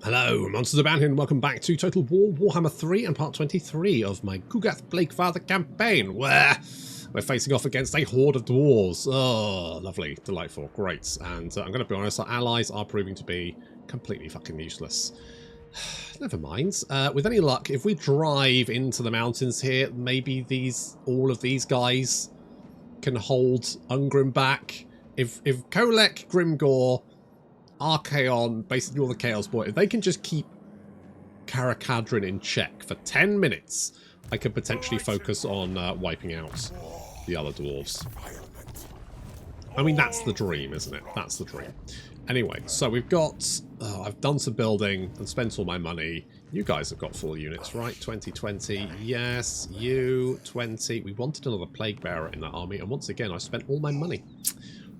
Hello, Monsters Abound here, and welcome back to Total War Warhammer 3 and part 23 of my Ku'gath Plaguefather campaign, where we're facing off against a horde of dwarves. Oh, lovely, delightful, great. And I'm going to be honest, our allies are proving to be completely fucking useless. Never mind. With any luck, if we drive into the mountains here, maybe all of these guys can hold Ungrim back. If Kolek, Grimgor, Archaon, basically all the Chaos Boy, if they can just keep Karakadrin in check for 10 minutes, I could potentially focus on wiping out the other dwarves. I mean, that's the dream, isn't it? That's the dream. Anyway, so we've got... I've done some building and spent all my money. You guys have got 4 units, right? 2020. Yes, you 20. We wanted another Plague Bearer in that army, and once again, I spent all my money.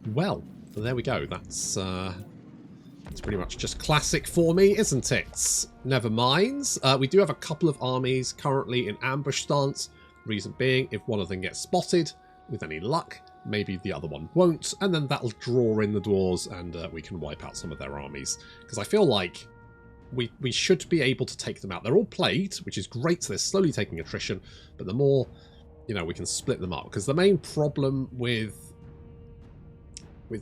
Well, there we go. That's pretty much just classic for me, isn't it? Never mind. We do have a couple of armies currently in ambush stance. Reason being, if one of them gets spotted, with any luck, maybe the other one won't, and then that'll draw in the dwarves and we can wipe out some of their armies. Because I feel like we should be able to take them out. They're all plagued, which is great, so they're slowly taking attrition, but the more, you know, we can split them up. Because the main problem with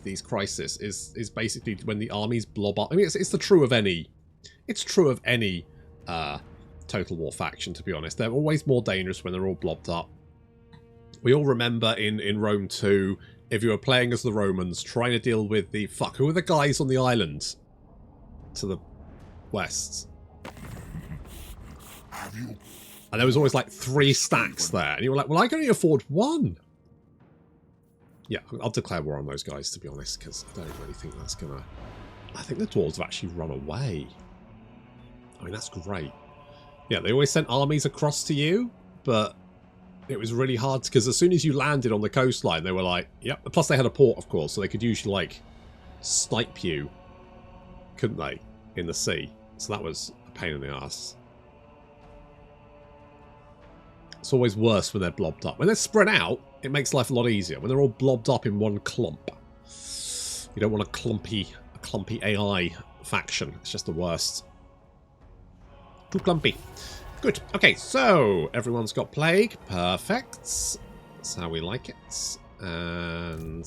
these crises is basically when the armies blob up. I mean, it's true of any Total War faction, to be honest. They're always more dangerous when they're all blobbed up. We all remember in Rome 2, if you were playing as the Romans, trying to deal with the... who are the guys on the island to the west? And there was always like 3 stacks there. And you were like, well, I can only afford 1. Yeah, I'll declare war on those guys, to be honest, because I don't really think that's going to... I think the dwarves have actually run away. I mean, that's great. Yeah, they always sent armies across to you, but it was really hard, because as soon as you landed on the coastline, they were like, yep. Plus they had a port, of course, so they could usually, like, snipe you, couldn't they, in the sea. So that was a pain in the ass. It's always worse when they're blobbed up. When they're spread out, it makes life a lot easier. When they're all blobbed up in one clump, you don't want a clumpy AI faction. It's just the worst. Too clumpy. Good. Okay, so everyone's got plague. Perfect. That's how we like it. And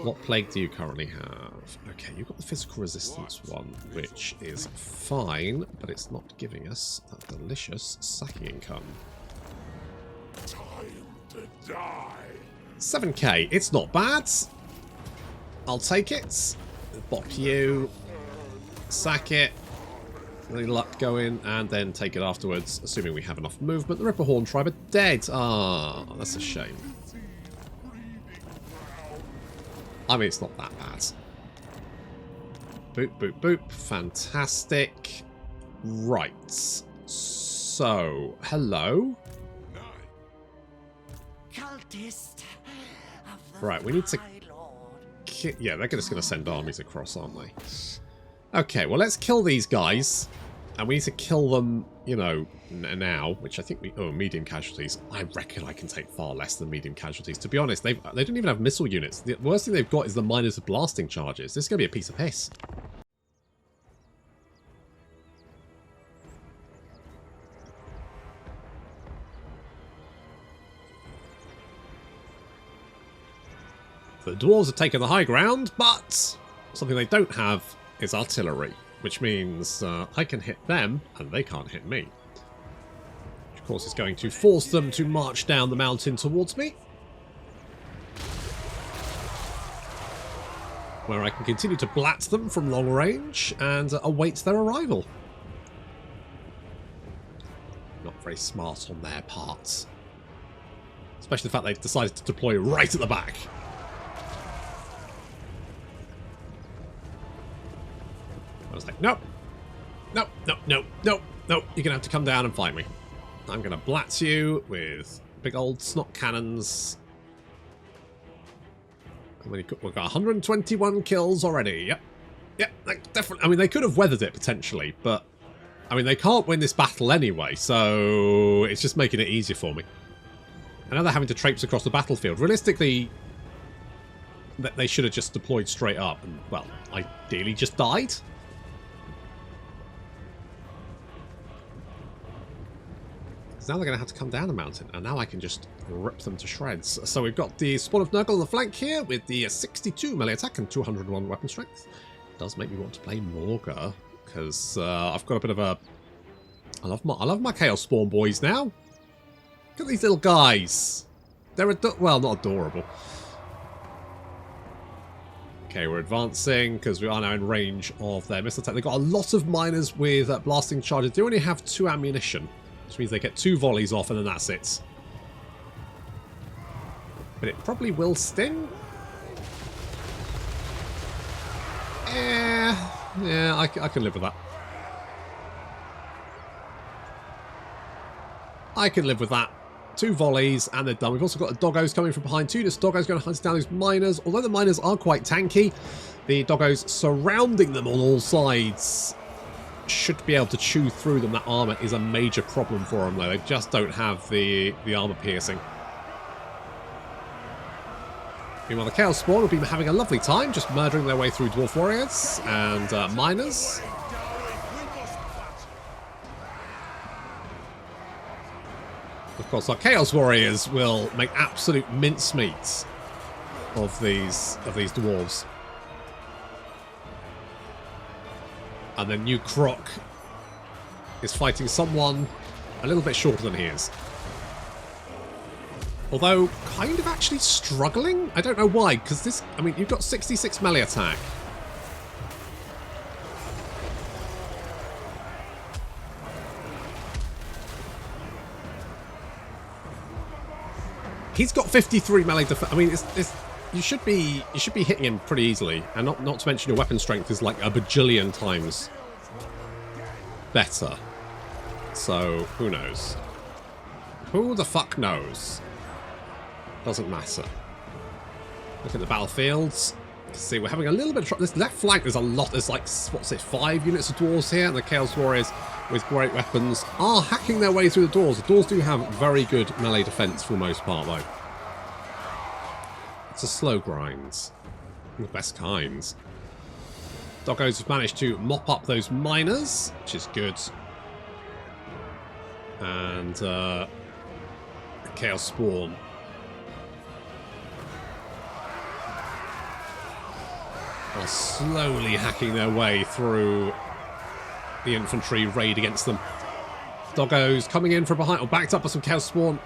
what plague do you currently have? Okay, you've got the physical resistance one, which is fine, but it's not giving us that delicious sacking income. Time to die. 7k. It's not bad. I'll take it. Bop you. Sack it. Any luck go in, and then take it afterwards, assuming we have enough movement. The Ripperhorn tribe are dead. Ah, that's a shame. I mean, it's not that bad. Boop, boop, boop. Fantastic. Right. So, hello. Right, we need to... Yeah, they're just going to send armies across, aren't they? Okay, well, let's kill these guys. And we need to kill them, you know, now, which I think we... Oh, medium casualties. I reckon I can take far less than medium casualties. To be honest, they don't even have missile units. The worst thing they've got is the miners of blasting charges. This is going to be a piece of piss. The dwarves have taken the high ground, but something they don't have is artillery, which means I can hit them and they can't hit me. Which of course is going to force them to march down the mountain towards me, where I can continue to blat them from long range and await their arrival. Not very smart on their part. Especially the fact they've decided to deploy right at the back. I was like, nope, nope, nope, nope, nope, nope, you're going to have to come down and fight me. I'm going to blat you with big old snot cannons. We've got 121 kills already, yep. Yep, definitely. I mean, they could have weathered it potentially, but, I mean, they can't win this battle anyway, so it's just making it easier for me. And now they're having to traipse across the battlefield. Realistically, they should have just deployed straight up and, well, ideally just died. Because now they're going to have to come down the mountain, and now I can just rip them to shreds. So we've got the Spawn of Nurgle on the flank here with the 62 melee attack and 201 weapon strength. It does make me want to play Morga, because I've got a bit of a... I love my Chaos Spawn boys now. Look at these little guys. They're well, not adorable. Okay, we're advancing because we are now in range of their missile attack. They've got a lot of miners with blasting charges. They only have 2 ammunition, which means they get 2 volleys off and then that's it. But it probably will sting. Yeah, I can live with that. I can live with that. 2 volleys and they're done. We've also got the doggos coming from behind too. This doggo's going to hunt down those miners. Although the miners are quite tanky, the doggos surrounding them on all sides should be able to chew through them. That armor is a major problem for them though. They just don't have the armor piercing. Meanwhile, the Chaos Spawn will be having a lovely time just murdering their way through Dwarf Warriors and miners. Of course, our Chaos Warriors will make absolute mincemeat of these dwarves. And then New Croc is fighting someone a little bit shorter than he is. Although, kind of actually struggling? I don't know why, because this... I mean, you've got 66 melee attack. He's got 53 melee defense. I mean, you should be hitting him pretty easily, and not to mention your weapon strength is like a bajillion times better. So who knows? Who the fuck knows? Doesn't matter. Look at the battlefields. You can see we're having a little bit of trouble. This left flank, there's a lot. There's like, what's it, 5 units of dwarves here, and the Chaos Warriors with great weapons are hacking their way through the doors. The doors do have very good melee defense for the most part, though. It's a slow grind. The best kinds. Doggos have managed to mop up those miners, which is good. And the Chaos Spawn are slowly hacking their way through the infantry raid against them. Doggos coming in from behind, or backed up by some Chaos Spawn.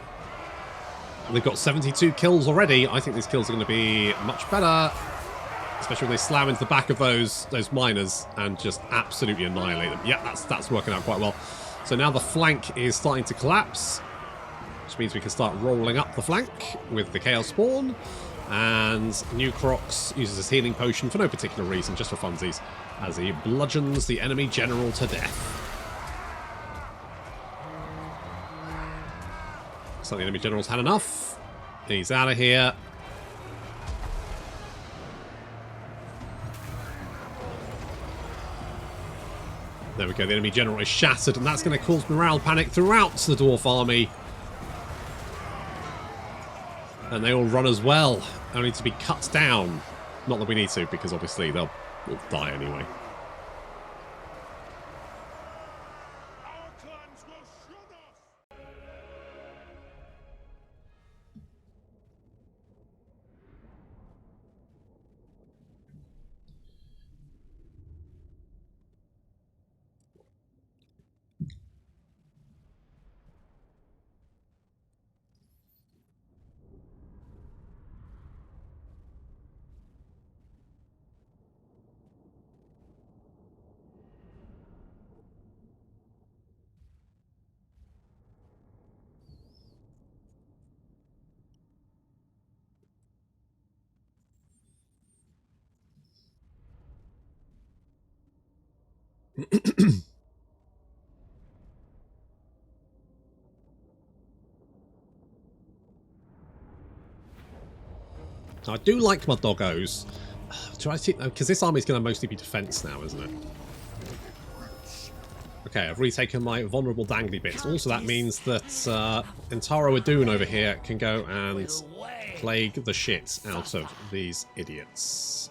They've got 72 kills already. I think these kills are going to be much better, especially when they slam into the back of those miners and just absolutely annihilate them. Yeah, that's working out quite well. So now the flank is starting to collapse, which means we can start rolling up the flank with the Chaos Spawn. And New Crocs uses his healing potion for no particular reason, just for funsies, as he bludgeons the enemy general to death. So the enemy general's had enough. He's out of here. There we go, the enemy general is shattered, and that's going to cause morale panic throughout the dwarf army. And they all run as well, only to be cut down. Not that we need to, because obviously they'll die anyway. I do like my doggos. Because this army's going to mostly be defense now, isn't it? Okay, I've retaken my vulnerable dangly bits. Also, that means that Entaro Adun over here can go and plague the shit out of these idiots.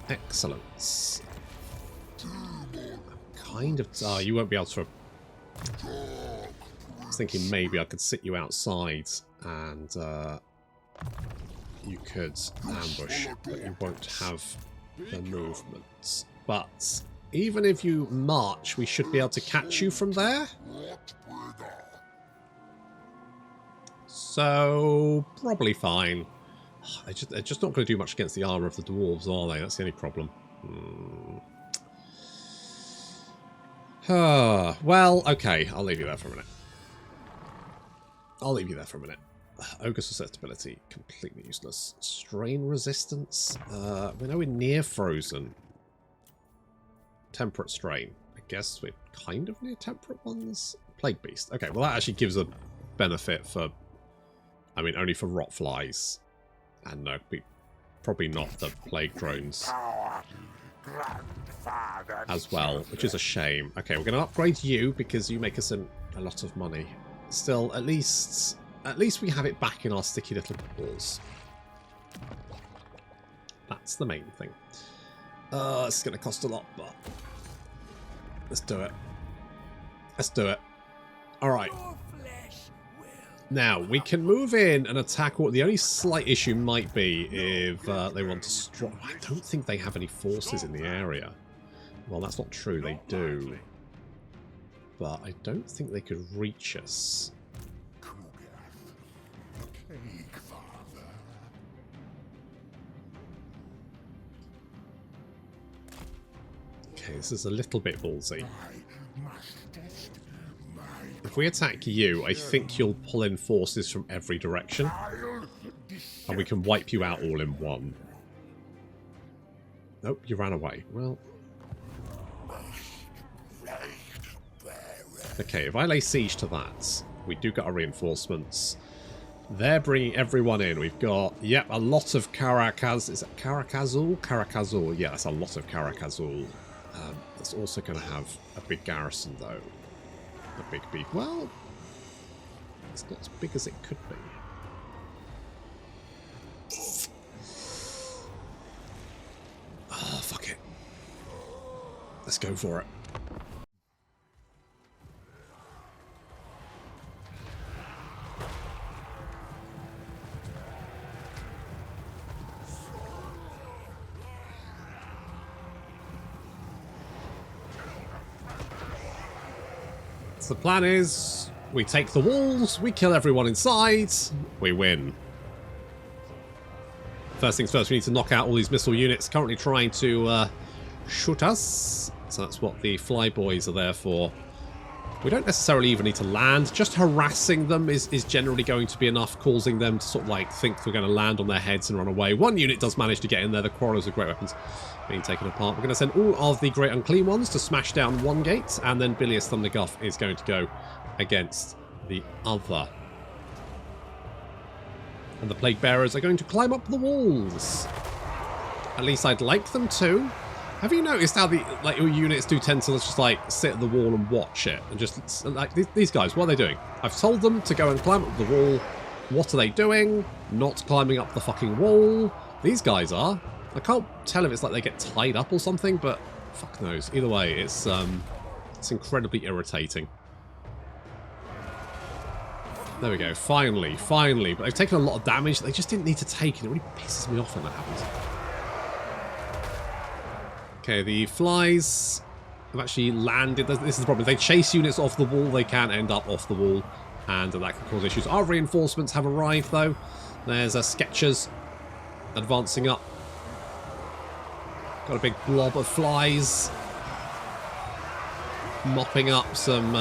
Excellent. Kind of... you won't be able to... was thinking maybe I could sit you outside and you could ambush, but you won't have the movements. But even if you march, we should be able to catch you from there. So, probably fine. They're just not going to do much against the armour of the dwarves, are they? That's the only problem. Well, okay. I'll leave you there for a minute. Ogre susceptibility, completely useless. Strain resistance. We're nowhere near frozen. Temperate strain. I guess we're kind of near temperate ones. Plague beast. Okay, well that actually gives a benefit for... I mean, only for rot flies. And no, probably not the plague drones as well, which is a shame. Okay, we're going to upgrade you because you make us a lot of money. Still, at least we have it back in our sticky little balls. That's the main thing. It's going to cost a lot, but let's do it. Let's do it. All right. Now, we can move in and attack. The only slight issue might be if they want to strike. I don't think they have any forces in the area. Well, that's not true. They do. But I don't think they could reach us. Ku'gath Plaguefather. Okay, this is a little bit ballsy. If we attack you, I think you'll pull in forces from every direction. And we can wipe you out all in one. Nope, you ran away. Well... Okay, if I lay siege to that, we do get our reinforcements. They're bringing everyone in. We've got, yep, a lot of Karakaz... Is it Karakazul? Karakazul. Yeah, that's a lot of Karakazul. That's also going to have a big garrison, though. A big beef. Well, it's not as big as it could be. Oh, fuck it. Let's go for it. The plan is, we take the walls, we kill everyone inside, we win. First things first, we need to knock out all these missile units currently trying to shoot us. So that's what the flyboys are there for. We don't necessarily even need to land. Just harassing them is generally going to be enough, causing them to sort of like think we're going to land on their heads and run away. One unit does manage to get in there. The quarrels of great weapons being taken apart. We're going to send all of the Great Unclean Ones to smash down one gate, and then Bilious Thunderguff is going to go against the other. And the Plague Bearers are going to climb up the walls. At least I'd like them to. Have you noticed how the your units do tend to just like sit at the wall and watch it, and just like these guys? What are they doing? I've told them to go and climb up the wall. What are they doing? Not climbing up the fucking wall. These guys are. I can't tell if it's like they get tied up or something, but fuck knows. Either way, it's incredibly irritating. There we go. Finally. But they've taken a lot of damage they just didn't need to take, and it really pisses me off when that happens. Okay, the flies have actually landed. This is the problem. If they chase units off the wall, they can end up off the wall, and that can cause issues. Our reinforcements have arrived, though. There's Sketchers advancing up. Got a big blob of flies mopping up some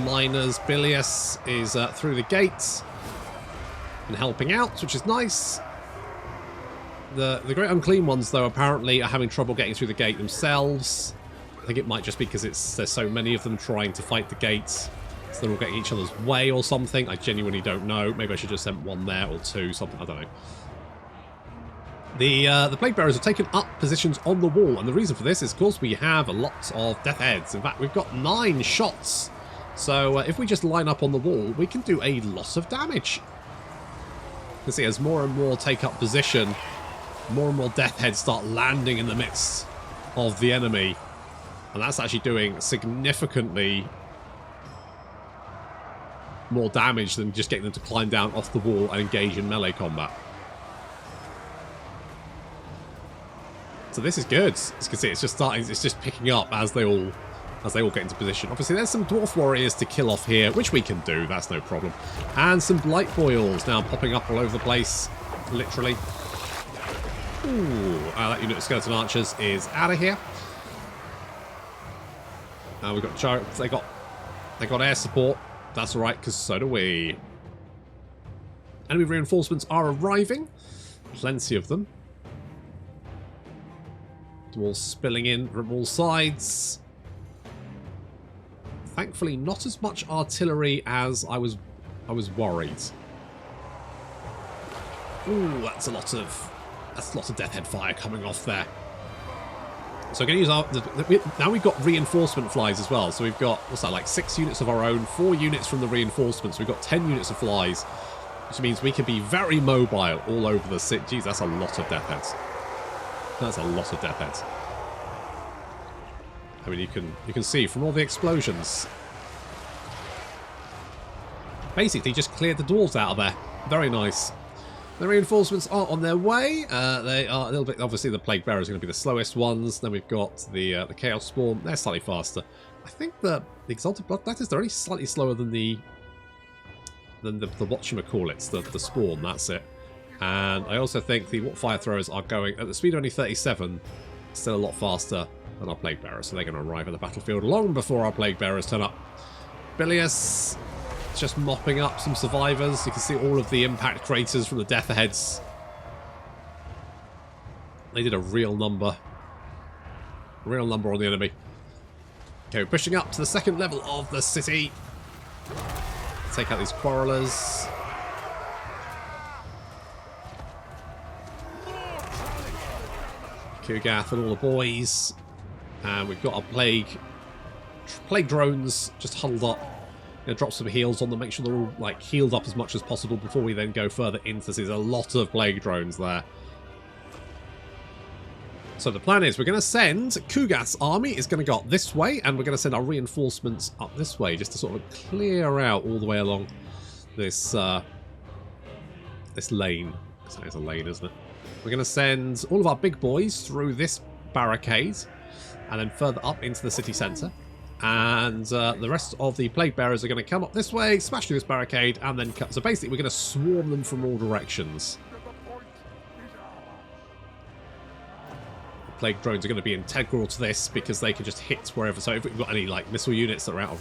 miners. Bilious is through the gates and helping out, which is nice. The Great Unclean Ones, though, apparently are having trouble getting through the gate themselves. I think it might just be because there's so many of them trying to fight the gates, so they're all getting each other's way or something. I genuinely don't know. Maybe I should just send one there or two, something. I don't know. The Plague Bearers have taken up positions on the wall, and the reason for this is, of course, we have a lot of death heads. In fact, we've got 9 shots. So if we just line up on the wall, we can do a lot of damage. You can see as more and more take up position, more and more death heads start landing in the midst of the enemy. And that's actually doing significantly more damage than just getting them to climb down off the wall and engage in melee combat. So this is good. As you can see, it's just starting. It's just picking up as they all get into position. Obviously, there's some dwarf warriors to kill off here, which we can do. That's no problem. And some blight boils now popping up all over the place, literally. Ooh, that unit of skeleton archers is out of here. We've got they got air support. That's all right, because so do we. Enemy reinforcements are arriving. Plenty of them. Dwarves spilling in from all sides. Thankfully, not as much artillery as I was worried. Ooh, that's a lot of Death Head fire coming off there. So I'm going to use now we've got reinforcement flies as well. So we've got, what's that, like 6 units of our own, 4 units from the reinforcements. We've got 10 units of flies, which means we can be very mobile all over the city. Jeez, that's a lot of Death Heads. That's a lot of Death Heads. I mean, you can see from all the explosions. Basically, just cleared the dwarves out of there. Very nice. The reinforcements are on their way. They are a little bit. Obviously, the Plague Bearers are going to be the slowest ones. Then we've got the Chaos Spawn. They're slightly faster. I think the Exalted Bloodletters, they're only slightly slower than the whatchamacallits, the Spawn. That's it. And I also think the Fire Throwers are going at the speed of only 37. Still a lot faster than our Plague Bearers, so they're going to arrive at the battlefield long before our Plague Bearers turn up. Bilious just mopping up some survivors. You can see all of the impact craters from the Death Heads. They did a real number on the enemy. Okay, we're pushing up to the 2nd level of the city. Take out these quarrelers. Ku'gath and all the boys. And we've got our plague drones just huddled up. Gonna drop some heals on them, make sure they're all like healed up as much as possible before we then go further into this. There's a lot of plague drones there. So the plan is we're going to send Ku'gath's army is going to go up this way, and we're going to send our reinforcements up this way just to sort of clear out all the way along this this lane. It's a lane, isn't it? We're going to send all of our big boys through this barricade and then further up into the city centre. And the rest of the Plague Bearers are going to come up this way, smash through this barricade, and then cut. So basically, we're going to swarm them from all directions. The Plague drones are going to be integral to this because they can just hit wherever. So if we've got any like missile units that are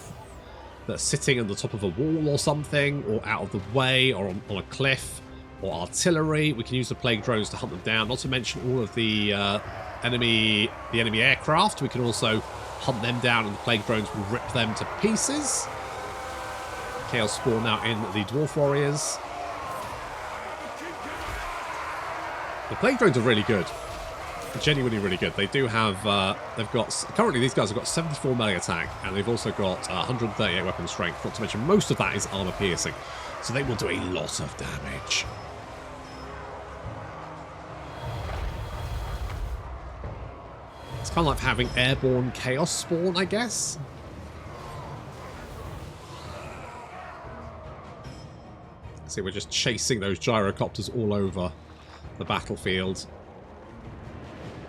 that are sitting on the top of a wall or something, or out of the way, or on a cliff, or artillery, we can use the Plague drones to hunt them down. Not to mention all of the enemy aircraft. We can also hunt them down, and the Plague drones will rip them to pieces. Chaos Spawn now in the Dwarf Warriors. The Plague drones are really good. Genuinely really good. They do have, currently these guys have got 74 melee attack, and they've also got 138 weapon strength, not to mention most of that is armor piercing. So they will do a lot of damage. It's kind of like having airborne Chaos Spawn, I guess. See, we're just chasing those gyrocopters all over the battlefield.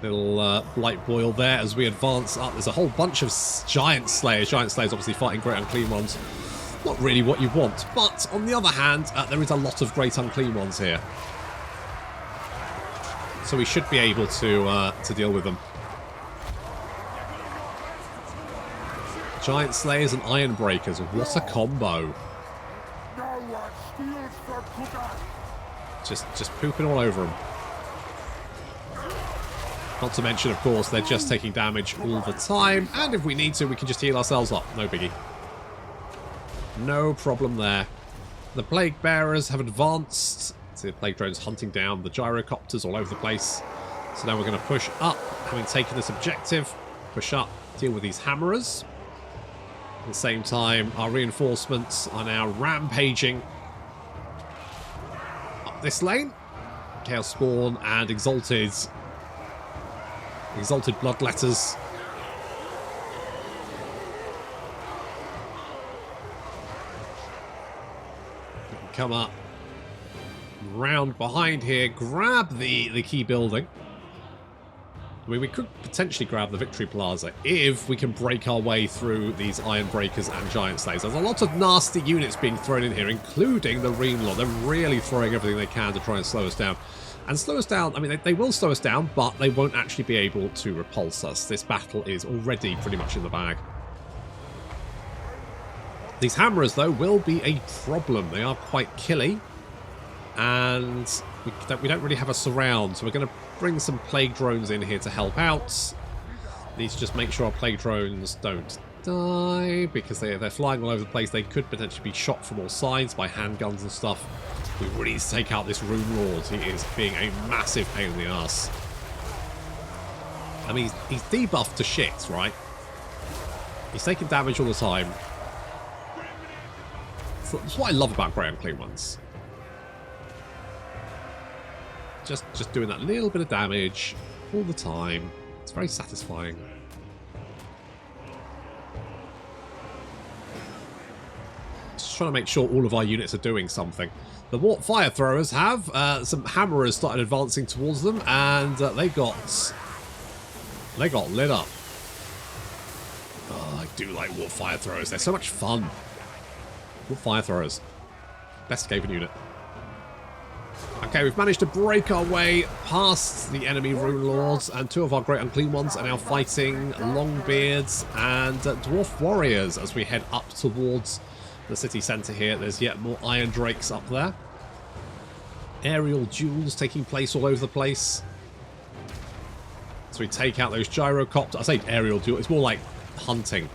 Little blight boil there as we advance up. There's a whole bunch of giant slayers. Giant slayers obviously fighting great unclean ones. Not really what you want, but on the other hand, there is a lot of great unclean ones here. So we should be able to deal with them. Giant Slayers and Iron Breakers. What a combo. Just pooping all over them. Not to mention, of course, they're just taking damage all the time. And if we need to, we can just heal ourselves up. No biggie. No problem there. The Plague Bearers have advanced. See the Plague Drones hunting down the gyrocopters all over the place. So now we're going to push up, having taken this objective. Push up, deal with these hammerers. At the same time, our reinforcements are now rampaging up this lane. Chaos Spawn and Exalted Bloodletters. come up, round behind here, grab the key building. I mean, we could potentially grab the Victory Plaza if we can break our way through these Iron Breakers and Giant Slayers. There's a lot of nasty units being thrown in here, including the Rune Lord. They're really throwing everything they can to try and slow us down. And slow us down, I mean, they will slow us down, but they won't actually be able to repulse us. This battle is already pretty much in the bag. These Hammerers, though, will be a problem. They are quite killy. And we don't really have a surround, so we're going to bring some plague drones in here to help out. Need to just make sure our plague drones don't die, because they're flying all over the place. They could potentially be shot from all sides by handguns and stuff. We really need to take out this Rune Lord. He is being a massive pain in the ass. I mean, he's debuffed to shit, right? He's taking damage all the time. That's what I love about Grey Unclean Ones. Just doing that little bit of damage all the time. It's very satisfying. Just trying to make sure all of our units are doing something. The Warp Fire Throwers have some Hammerers started advancing towards them, and they got lit up. Oh, I do like Warp Fire Throwers. They're so much fun. Warp Fire Throwers, best Skaven unit. Okay, we've managed to break our way past the enemy Rune Lords, and two of our Great Unclean Ones are now fighting Longbeards and Dwarf Warriors as we head up towards the city centre here. There's yet more Iron Drakes up there. Aerial duels taking place all over the place. So we take out those gyrocopters. I say aerial duel, it's more like hunting.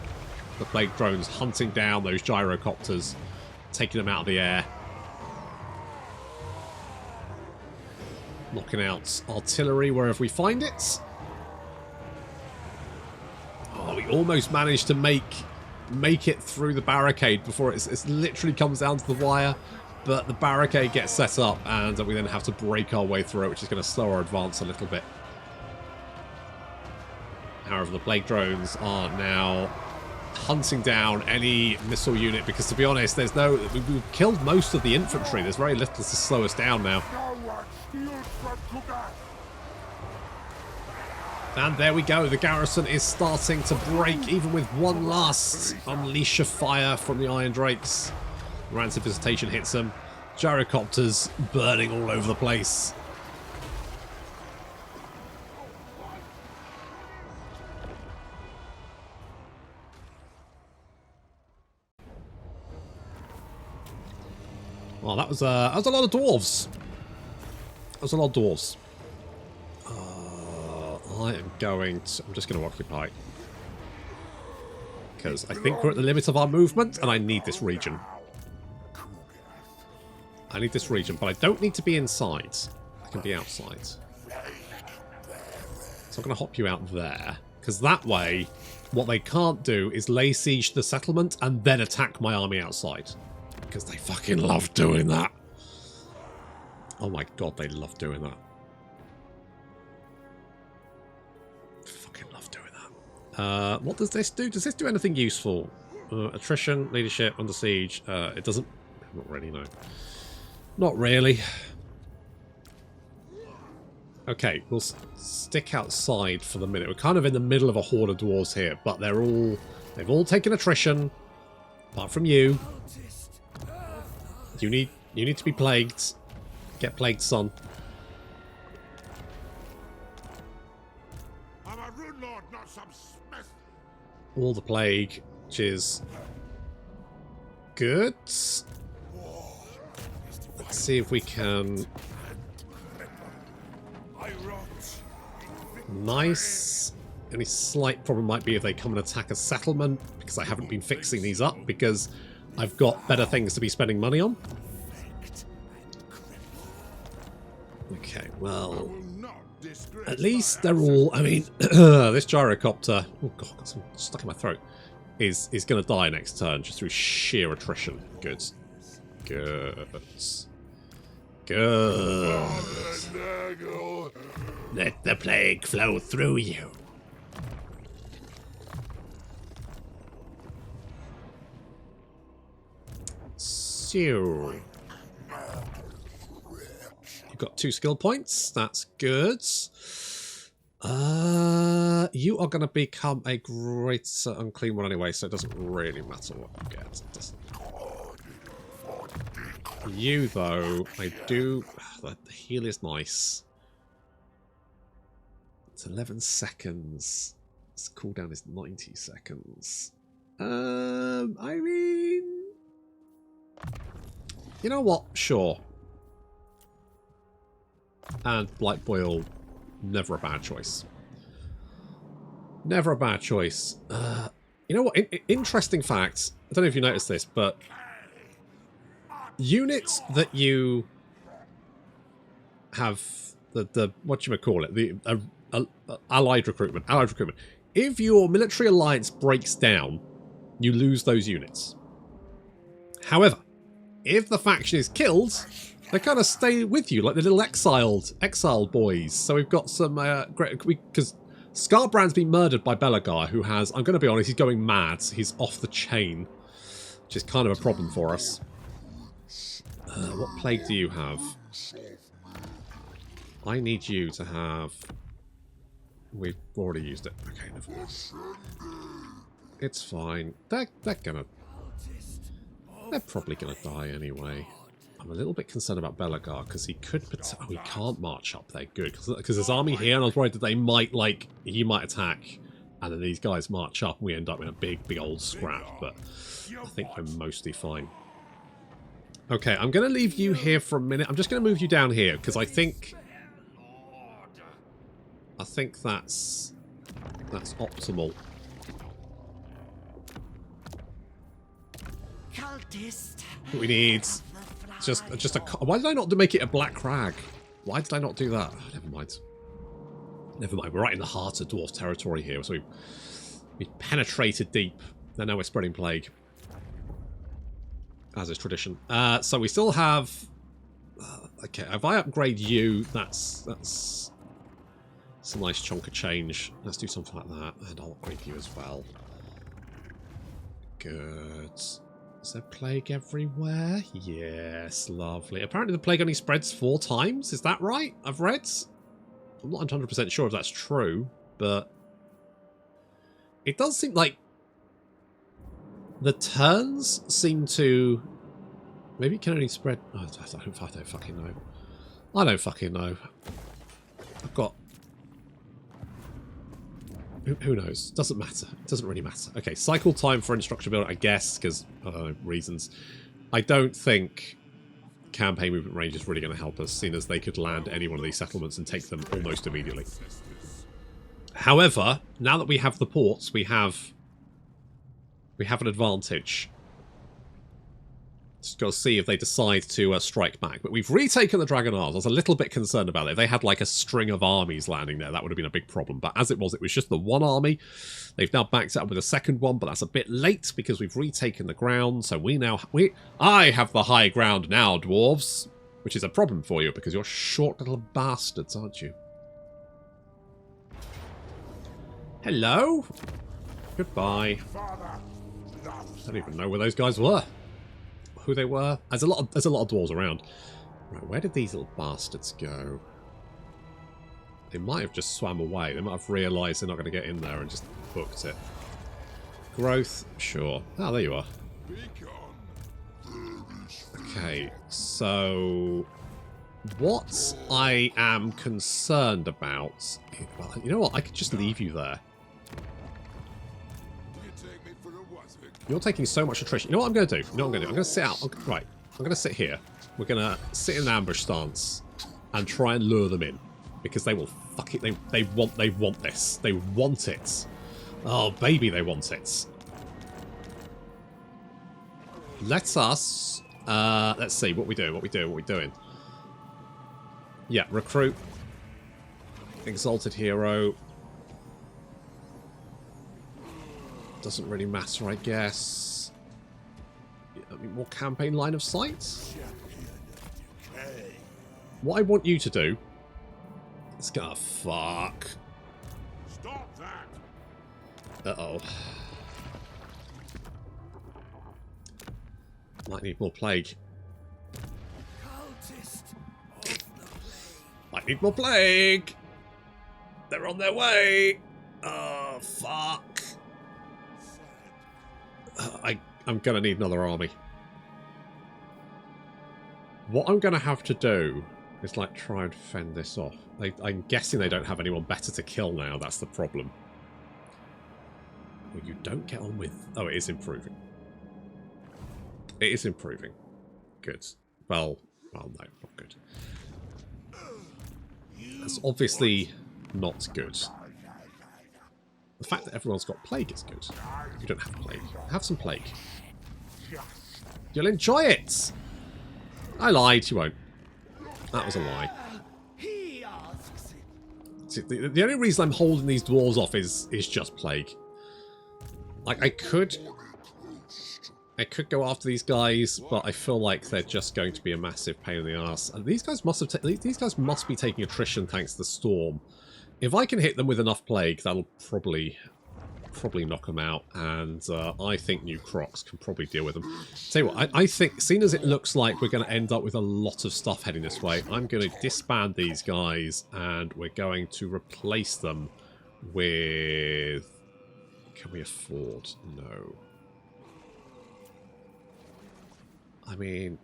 The plague drones hunting down those gyrocopters, taking them out of the air. Knocking out artillery wherever we find it. Oh, we almost managed to make it through the barricade before it literally comes down to the wire. But the barricade gets set up and we then have to break our way through it, which is going to slow our advance a little bit. However, the plague drones are now hunting down any missile unit, because to be honest, we've killed most of the infantry. There's very little to slow us down now. And there we go, the garrison is starting to break, even with one last unleash of fire from the Iron Drakes. Rancid Visitation hits them. Gyrocopters burning all over the place. Well, that was a lot of dwarves. That was a lot of dwarves. I'm just going to occupy. Because I think we're at the limit of our movement, and I need this region. I need this region, but I don't need to be inside. I can be outside. So I'm going to hop you out there. Because that way, what they can't do is lay siege to the settlement and then attack my army outside. Because they fucking love doing that. Oh my god, they love doing that. What does this do? Does this do anything useful? Attrition, leadership, under siege. It doesn't. Not really, no. Not really. Okay, we'll stick outside for the minute. We're kind of in the middle of a horde of dwarves here, but they've all taken attrition, apart from you. You need to be plagued. Get plagued, son. All the plague, which is good. Let's see if we can. Nice. Any slight problem might be if they come and attack a settlement, because I haven't been fixing these up, because I've got better things to be spending money on. Okay, well, at least they're all, I mean, this gyrocopter, oh god, got some stuck in my throat, is going to die next turn just through sheer attrition. Good. Good. Good. Let the plague flow through you. So, got 2 skill points. That's good. You are going to become a greater unclean one anyway, so it doesn't really matter what you get. It doesn't. You, though, I do... The heal is nice. It's 11 seconds. Its cooldown is 90 seconds. I mean... You know what? Sure. And Blight Boil, never a bad choice. Never a bad choice. You know what? Interesting fact. I don't know if you noticed this, but units that you have the what you call it, the allied recruitment. If your military alliance breaks down, you lose those units. However, if the faction is killed, they kind of stay with you, like the little exiled boys. So we've got some great, because Scarbrand's been murdered by Belagar, who has, I'm going to be honest, he's going mad. He's off the chain, which is kind of a problem for us. What plague do you have? I need you to have... We've already used it. Okay, never mind. It's fine. They're gonna... They're probably gonna die anyway. I'm a little bit concerned about Belagar, because he could... Oh, he can't march up there. Good. Because there's army here, and I was worried that they might, like... He might attack, and then these guys march up, and we end up in a big old scrap. But I think we're mostly fine. Okay, I'm going to leave you here for a minute. I'm just going to move you down here, because I think that's optimal. We need just a... Why did I not make it a black crag? Why did I not do that? Oh, never mind. Never mind. We're right in the heart of dwarf territory here, so we penetrated deep. And now we're spreading plague, as is tradition. So we still have... okay, if I upgrade you, that's a nice chunk of change. Let's do something like that, and I'll upgrade you as well. Good. Is there plague everywhere? Yes, lovely. Apparently the plague only spreads 4 times. Is that right? I've read. I'm not 100% sure if that's true, but it does seem like the turns seem to... Maybe it can only spread... Oh, I don't fucking know. I don't fucking know. I've got... Who knows? Doesn't matter. It doesn't really matter. Okay, cycle time for instructor build, I guess, because reasons. I don't think campaign movement range is really going to help us, seeing as they could land any one of these settlements and take them almost immediately. However, now that we have the ports, we have an advantage. Just got to see if they decide to strike back. But we've retaken the Dragon Isles. I was a little bit concerned about it. If they had like a string of armies landing there, that would have been a big problem. But as it was just the one army. They've now backed it up with a second one, but that's a bit late because we've retaken the ground. So I have the high ground now, dwarves. Which is a problem for you because you're short little bastards, aren't you? Hello? Goodbye. I don't even know where those guys were. Who they were. There's a lot of dwarves around. Right, where did these little bastards go? They might have just swam away. They might have realised they're not going to get in there and just booked it. Growth, sure. Oh, there you are. Okay, so what I am concerned about... Well, you know what? I could just leave you there. You're taking so much attrition. You know what I'm going to do? You know what I'm going to do? I'm going to sit out. Right. I'm going to sit here. We're going to sit in an ambush stance and try and lure them in. Because they will fuck it. They want this. They want it. Oh, baby, they want it. Let us... let's see. What we doing? Yeah, recruit. Exalted hero. Doesn't really matter, I guess. I mean, more campaign line of sight. What I want you to do is go fuck. Stop that. Uh-oh. Might need more plague. I need more plague. They're on their way. Oh, fuck. I'm going to need another army. What I'm going to have to do is, like, try and fend this off. I'm guessing they don't have anyone better to kill now. That's the problem. Well, you don't get on with... Oh, it is improving. It is improving. Good. Well, no, not good. That's obviously not good. The fact that everyone's got plague is good. You don't have plague. Have some plague. You'll enjoy it! I lied, you won't. That was a lie. See, the only reason I'm holding these dwarves off is just plague. Like, I could go after these guys, but I feel like they're just going to be a massive pain in the ass. And these guys must be taking attrition thanks to the storm. If I can hit them with enough plague, that'll probably knock them out. And I think new Crocs can probably deal with them. Tell you what, I think, seeing as it looks like we're going to end up with a lot of stuff heading this way, I'm going to disband these guys, and we're going to replace them with... Can we afford? No. I mean...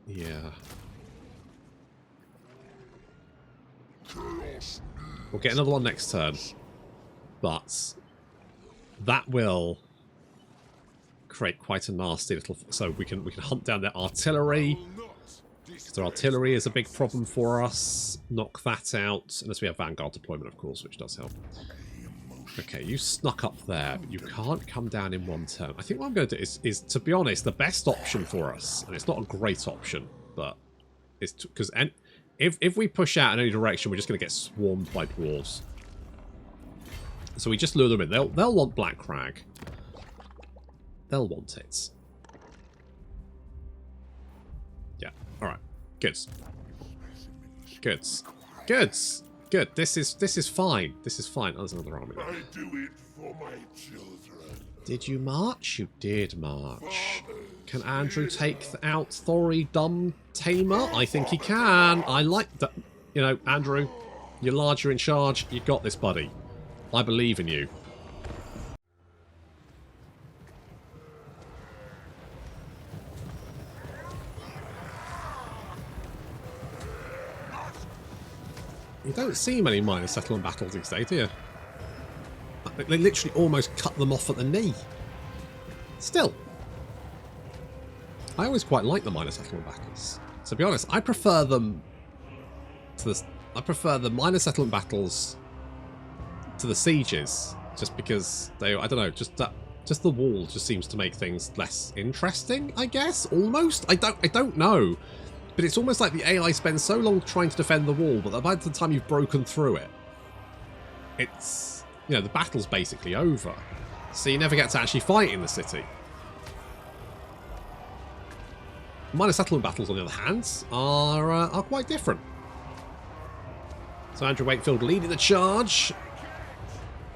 Yeah. We'll get another one next turn. But that will create quite a nasty little... So we can hunt down their artillery. Because their artillery is a big problem for us. Knock that out. Unless we have Vanguard deployment, of course, which does help. Okay, you snuck up there, but you can't come down in one turn. I think what I'm going to do is, to be honest, the best option for us, and it's not a great option, but it's because if we push out in any direction, we're just going to get swarmed by dwarves. So we just lure them in. They'll want Black Crag. They'll want it. Yeah. All right. Good. Good. Good. Good. This is fine. This is fine. Oh, there's another army there. I do it for my children. Did you march? You did march. Can Andrew take out Thori Dumb Tamer? I think he can. I like that. You know, Andrew, you're large, you're in charge. You got this, buddy. I believe in you. You don't see many minor settlement battles these days, do you? They literally almost cut them off at the knee. Still. I always quite like the minor settlement battles. To be honest, I prefer them to the... I prefer the minor settlement battles to the sieges. Just because they... I don't know, just the wall just seems to make things less interesting, I guess? Almost? I don't know. But it's almost like the AI spends so long trying to defend the wall, but by the time you've broken through it, it's, you know, the battle's basically over. So you never get to actually fight in the city. Minor settlement battles, on the other hand, are quite different. So Andrew Wakefield leading the charge.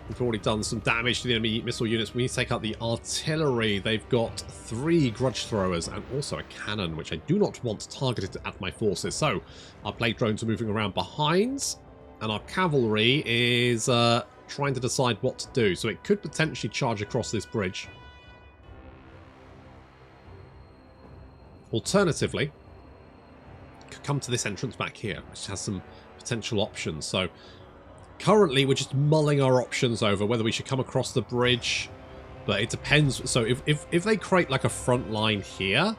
We've already done some damage to the enemy missile units. We need to take out the artillery. They've got 3 grudge throwers and also a cannon, which I do not want targeted at my forces. So our plague drones are moving around behind, and our cavalry is trying to decide what to do. So it could potentially charge across this bridge. Alternatively, it could come to this entrance back here, which has some potential options. So currently, we're just mulling our options over whether we should come across the bridge, but it depends. So if they create like a front line here,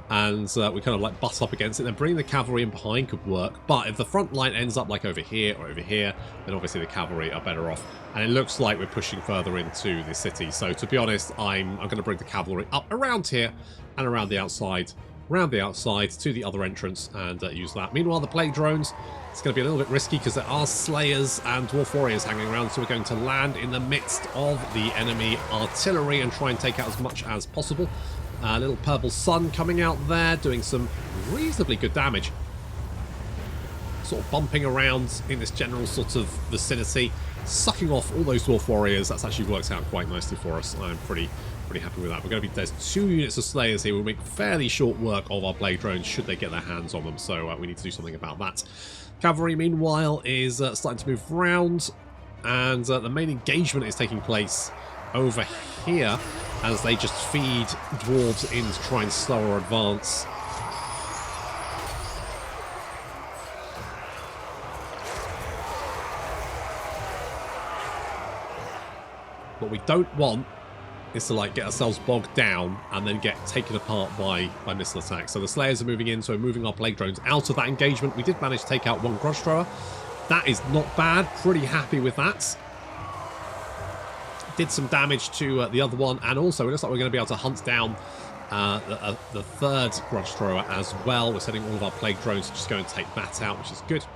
and we kind of like butt up against it, then bringing the cavalry in behind could work. But if the front line ends up like over here or over here, then obviously the cavalry are better off. And it looks like we're pushing further into the city. So to be honest, I'm going to bring the cavalry up around here and around the outside to the other entrance and use that. Meanwhile, the plague drones, it's going to be a little bit risky because there are slayers and dwarf warriors hanging around, so we're going to land in the midst of the enemy artillery and try and take out as much as possible. A little purple sun coming out there, doing some reasonably good damage. Sort of bumping around in this general sort of vicinity. sucking off all those Dwarf Warriors. That's actually worked out quite nicely for us. I'm pretty happy with that. There's 2 units of Slayers here. We'll make fairly short work of our Blade Drones should they get their hands on them, so we need to do something about that. Cavalry, meanwhile, is starting to move round, and the main engagement is taking place over here as they just feed Dwarves in to try and slow our advance. What we don't want is to like get ourselves bogged down and then get taken apart by missile attacks. So the Slayers are moving in, so we're moving our Plague Drones out of that engagement. We did manage to take out 1 Grudge Thrower. That is not bad. Pretty happy with that. Did some damage to the other one, and also it looks like we're going to be able to hunt down the 3rd Grudge Thrower as well. We're sending all of our Plague Drones to just go and take that out, which is good.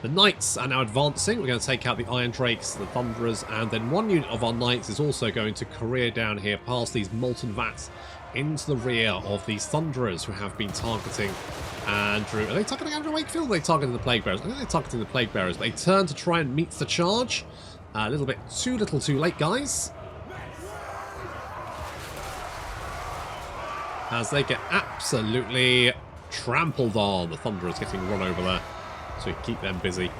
The Knights are now advancing. We're going to take out the Iron Drakes, the Thunderers, and then 1 unit of our Knights is also going to career down here past these Molten Vats into the rear of these Thunderers who have been targeting Andrew. Are they targeting Andrew Wakefield, or are they targeting the Plague Bearers? I think they're targeting the Plague Bearers. They turn to try and meet the charge. A little bit too little too late, guys. As they get absolutely trampled on. The Thunderers getting run over there. So we keep them busy.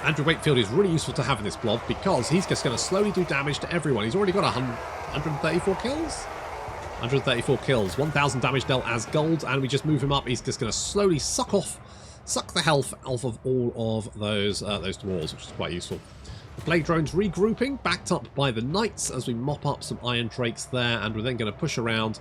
Andrew Wakefield is really useful to have in this blob because he's just going to slowly do damage to everyone. He's already got 134 kills? 134 kills. 1,000 damage dealt as gold, and we just move him up. He's just going to slowly suck the health off of all of those dwarves, which is quite useful. The Blade Drones regrouping, backed up by the Knights as we mop up some Iron Drakes there, and we're then going to push around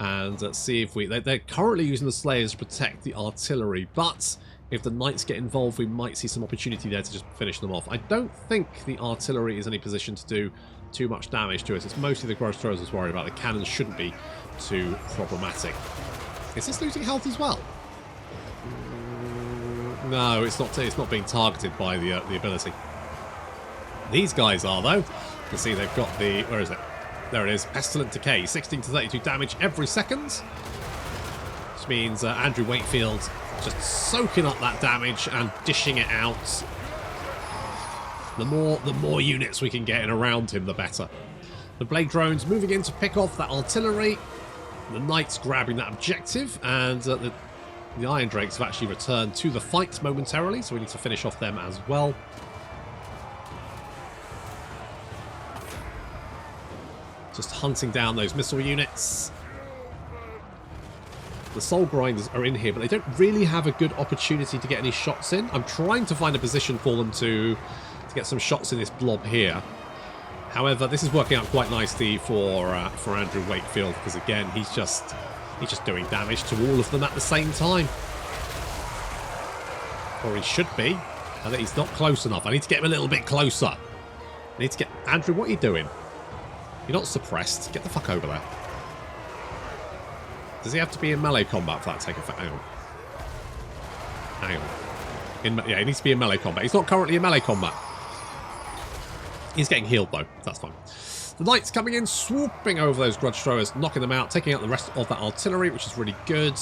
and see if they're currently using the Slayers to protect the artillery, but if the Knights get involved, we might see some opportunity there to just finish them off. I don't think the artillery is in any position to do too much damage to us. It's mostly the Grudge Throwers I was worried about. The cannons shouldn't be too problematic. Is this losing health as well? No, it's not being targeted by the ability. These guys are, though. You can see they've got the... Where is it? There it is. Pestilent Decay. 16 to 32 damage every second. Which means Andrew Wakefield just soaking up that damage and dishing it out. The more units we can get in around him, the better. The Blade Drones moving in to pick off that artillery. The Knights grabbing that objective. And the Iron Drakes have actually returned to the fight momentarily. So we need to finish off them as well. Just hunting down those missile units. The Soul Grinders are in here, but they don't really have a good opportunity to get any shots in. I'm trying to find a position for them to get some shots in this blob here. However, this is working out quite nicely for Andrew Wakefield, because again, he's just doing damage to all of them at the same time. Or he should be. I think he's not close enough. I need to get him a little bit closer. I need to get... Andrew, what are you doing? You're not suppressed. Get the fuck over there. Does he have to be in melee combat for that to take effect? Hang on. Hang on. Yeah, he needs to be in melee combat. He's not currently in melee combat. He's getting healed, though. That's fine. The Knights coming in, swooping over those Grudge Throwers, knocking them out, taking out the rest of that artillery, which is really good.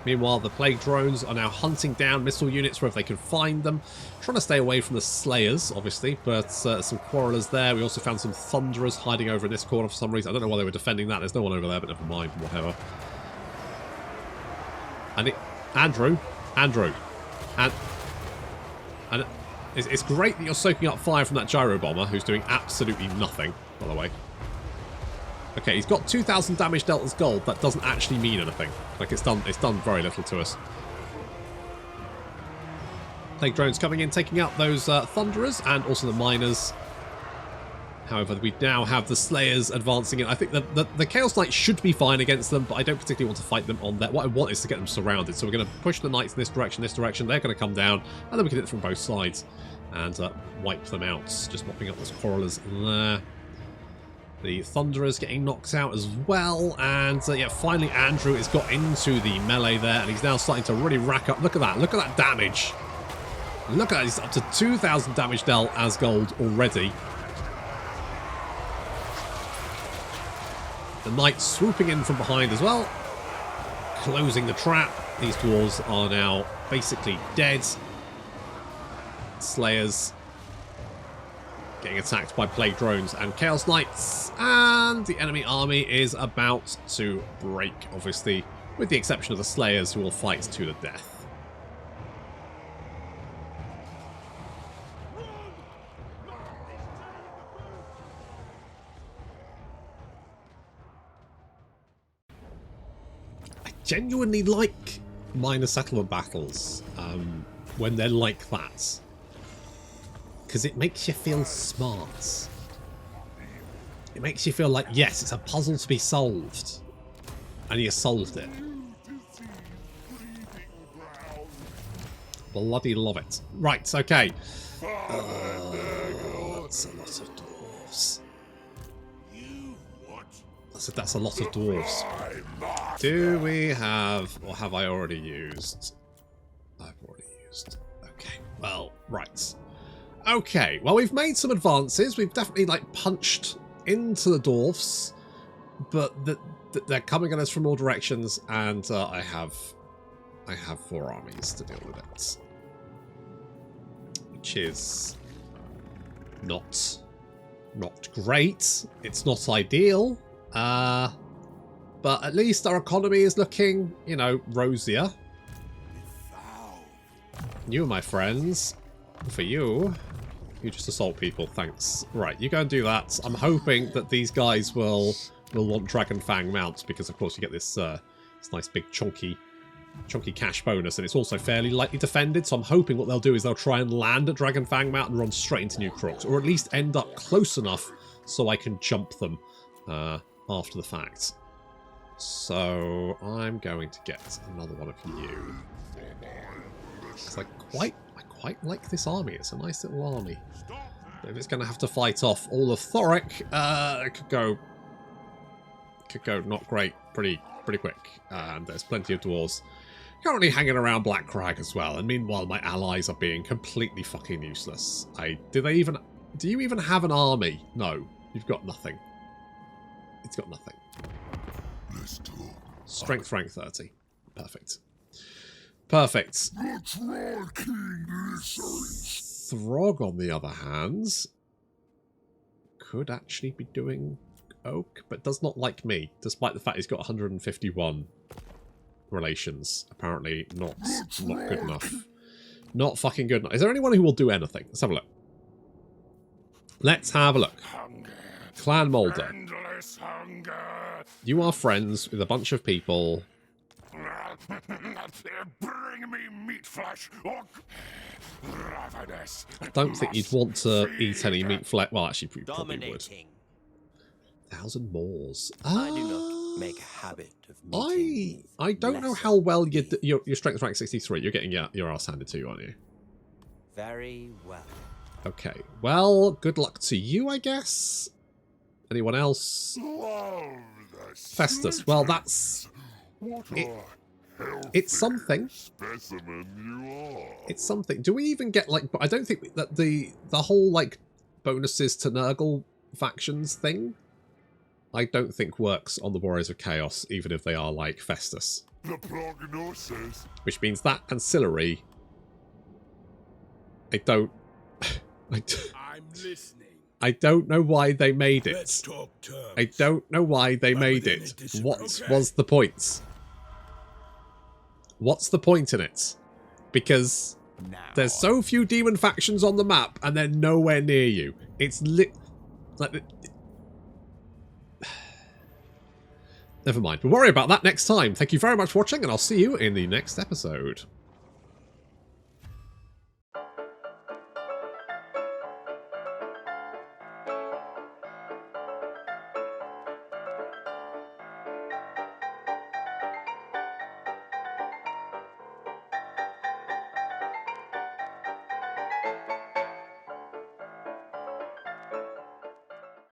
Meanwhile, the Plague Drones are now hunting down missile units wherever they can find them. Trying to stay away from the Slayers, obviously, but some Quarrelers there. We also found some Thunderers hiding over in this corner for some reason. I don't know why they were defending that. There's no one over there, but never mind, whatever. And Andrew, and it's great that you're soaking up fire from that gyro bomber, who's doing absolutely nothing, by the way. Okay, he's got 2,000 damage dealt as gold. That doesn't actually mean anything. Like, it's done very little to us. Plague Drones coming in, taking out those Thunderers and also the Miners. However, we now have the Slayers advancing in. I think the Chaos Knights should be fine against them, but I don't particularly want to fight them on that. What I want is to get them surrounded. So we're going to push the Knights in this direction. They're going to come down, and then we can hit from both sides and wipe them out. Just mopping up those Quarrelers there. The Thunderers getting knocked out as well. And yeah, finally Andrew has got into the melee there, and he's now starting to really rack up. Look at that. Look at that damage. Look at that. He's up to 2,000 damage dealt as gold already. The Knights swooping in from behind as well. Closing the trap. These dwarves are now basically dead. Slayers getting attacked by plague drones and chaos knights, and the enemy army is about to break, obviously, with the exception of the slayers who will fight to the death. I genuinely like minor settlement battles when they're like that, because it makes you feel smart. It makes you feel like, yes, it's a puzzle to be solved, and you solved it. Bloody love it. Right, okay. That's a lot of dwarves. That's a lot of dwarves. Do we have, or have I already used? I've already used. Okay, well, right. Okay, well, we've made some advances. We've definitely, like, punched into the dwarfs, but they're coming at us from all directions, and I have 4 armies to deal with it, which is not great. It's not ideal, but at least our economy is looking, you know, rosier. You, my friends, for you. You just assault people, thanks. Right, you go and do that. I'm hoping that these guys will want Dragon Fang mounts, because of course you get this this nice big chunky cash bonus, and it's also fairly lightly defended, so I'm hoping what they'll do is they'll try and land at Dragon Fang Mount and run straight into New Crooks, or at least end up close enough so I can jump them after the fact. So I'm going to get another one of you. Because I quite like this army. It's a nice little army. But if it's going to have to fight off all of Thoric, it could go not great pretty quick. And there's plenty of dwarves currently hanging around Black Crag as well. And meanwhile, my allies are being completely fucking useless. Do you even have an army? No, you've got nothing. It's got nothing. Strength rank 30. Perfect. Perfect. Throg, on the other hand, could actually be doing oak, but does not like me, despite the fact he's got 151 relations. Apparently not good enough. Not fucking good enough. Is there anyone who will do anything? Let's have a look. Let's have a look. Clan Molder. You are friends with a bunch of people. Bring me meat flesh. I don't think you'd want to eat any meat flesh. Well, actually, you probably would. 1,000 Moors. I do not make a habit of meeting. I don't know how well your strength rank 63. You're getting your ass handed to you, aren't you? Very well. Okay. Well, good luck to you, I guess. Anyone else? Festus. Well, that's it's something. It's something. Do we even get, like, I don't think that the whole, like, bonuses to Nurgle factions thing, I don't think works on the Warriors of Chaos, even if they are like Festus. The prognosis. Which means that ancillary, I'm listening. I don't know why they made it. Let's talk terms. I don't know why they made it. What was the point? What's the point in it? Because there's so few demon factions on the map and they're nowhere near you. It's like... Never mind. We'll worry about that next time. Thank you very much for watching, and I'll see you in the next episode.